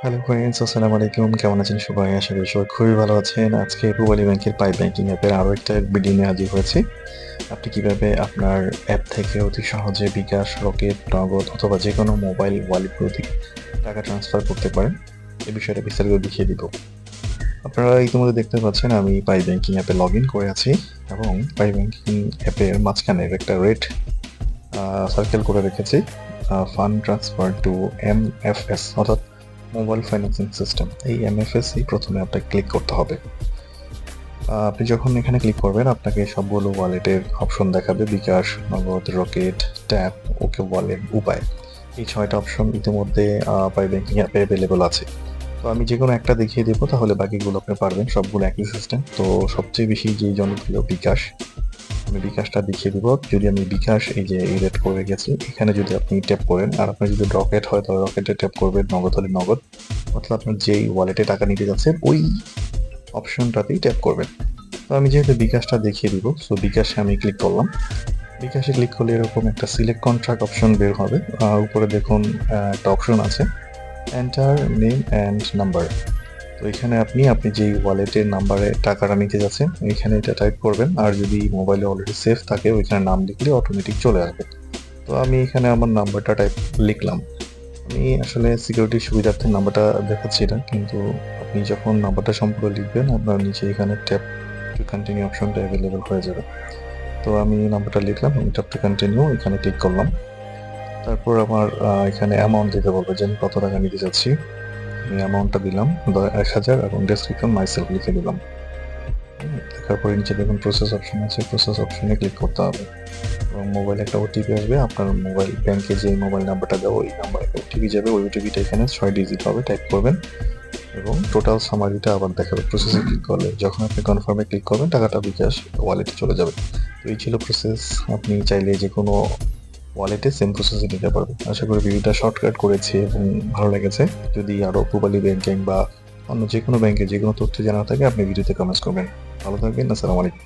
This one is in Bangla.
হ্যালো ফ্রেন্ডস, আসসালামু আলাইকুম। কেমন আছেন সবাই? আশা করি সবাই খুবই ভালো আছেন। আজকে পূবালী ব্যাংকের পাই ব্যাংকিং অ্যাপের আরো একটা ভিডিও নিয়ে হাজির হয়েছি। আপনি কিভাবে আপনার অ্যাপ থেকে অতি সহজে বিকাশ, রকেট, নগদ অথবা যেকোনো মোবাইল ওয়ালেটগুলো থেকে টাকা ট্রান্সফার করতে পারেন, এই বিষয়টা বিস্তারিত দেখিয়ে দিব। আপনারা ইতিমধ্যে দেখতে পাচ্ছেন আমি পাই ব্যাংকিং অ্যাপে লগইন করে আছি এবং পাই ব্যাংকিং অ্যাপের মাঝখানের একটা রেড সার্কেল করে রেখেছি। ফান্ড ট্রান্সফার টু এমএফএস অর্থাৎ মোবাইল ফাইন্যান্সিং সিস্টেম। এই এমএফএস এই প্রথমে আপনাকে ক্লিক করতে হবে। আপনি যখন এখানে ক্লিক করবেন আপনাকে সবগুলো ওয়ালেটের অপশন দেখাবে: বিকাশ, নগদ, রকেট, ট্যাপ, ওকে ওয়ালেট, উপায়। এই ৬টা অপশন ইতিমধ্যে পাই ব্যাংকিং অ্যাপে অ্যাভেলেবল আছে। তো আমি যেকোনো একটা দেখিয়ে দেবো, তাহলে বাকিগুলো আপনি পারবেন। সবগুলো একই সিস্টেম। তো সবচেয়ে বেশি যে জনপ্রিয় বিকাশ, আমি বিকাশটা দেখিয়ে দিব। যদি আমি বিকাশ এই যে এই রেড করে গেছি, এখানে যদি আপনি ট্যাপ করেন, আর আপনার যদি রকেট হয় তাহলে রকেটে ট্যাপ করবেন, নগদ হলে নগদ, অর্থাৎ আপনার যেই ওয়ালেটে টাকা নিতে যাচ্ছেন ওই অপশনটাতেই ট্যাপ করবেন। তো আমি যেহেতু বিকাশটা দেখিয়ে দিব, সো বিকাশে আমি ক্লিক করলাম। বিকাশে ক্লিক করলে এরকম একটা সিলেক্ট কন্ট্রাক্ট অপশন বের হবে। উপরে দেখুন একটা অপশন আছে, এন্টার নেম অ্যান্ড নাম্বার। তো এখানে আপনি যেই ওয়ালেটের নাম্বারে টাকাটা নিতে যাচ্ছেন এখানে এটা টাইপ করবেন, আর যদি মোবাইলে অলরেডি সেভ থাকে ওইখানে নাম লিখলে অটোমেটিক চলে আসবে। তো আমি এখানে আমার নাম্বারটা লিখলাম। আমি আসলে সিকিউরিটির সুবিধার্থে নাম্বারটা দেখাচ্ছি না, কিন্তু আপনি যখন নাম্বারটা সম্পূর্ণ লিখবেন আপনার নিচে এখানে ট্যাপ টু কন্টিনিউ অপশনটা অ্যাভেলেবল হয়ে যাবে। তো আমি নাম্বারটা লিখলাম, আমি ট্যাপ টু কন্টিনিউ এখানে ক্লিক করলাম। তারপর আমার এখানে অ্যামাউন্ট দিতে বলবে যে আমি কত টাকা নিতে চাচ্ছি। আমি অ্যামাউন্টটা দিলাম ১,০০০ এবং ডেসক্রিপশন মাইসেলফ লিখে দিলাম। দেখার পরে নিচে দেখুন প্রসেস অপশন আছে, প্রসেস অপশনে ক্লিক করতে হবে এবং মোবাইলে একটা ওটিপি আসবে। আপনার মোবাইল ব্যাংকে যে মোবাইল নাম্বারটা দেওয়া ওই নাম্বারে ওটিপি যাবে। ওই ওটিপিটা এখানে ৬ ডিজিট হবে, টাইপ করবেন এবং টোটাল সামারিটা আবার দেখাবে প্রসেসে ক্লিক করলে। যখন আপনি কনফার্মে ক্লিক করবেন টাকাটা বিকাশ ওয়ালেটে চলে যাবে। তো এই ছিল প্রসেস। আপনি চাইলে যে কোনো ওয়ালেটে সেম প্রসেসে নিতে পারবেন। আশা করি ভিডিওটা শর্টকাট করেছি এবং ভালো লেগেছে। যদি আরও পূবালী ব্যাংকিং বা অন্য যেকোনো ব্যাংকের যেকোনো তথ্য জানা থাকে আপনি ভিডিওতে কমেন্টস করবেন। ভালো থাকবেন। আসসালামু আলাইকুম।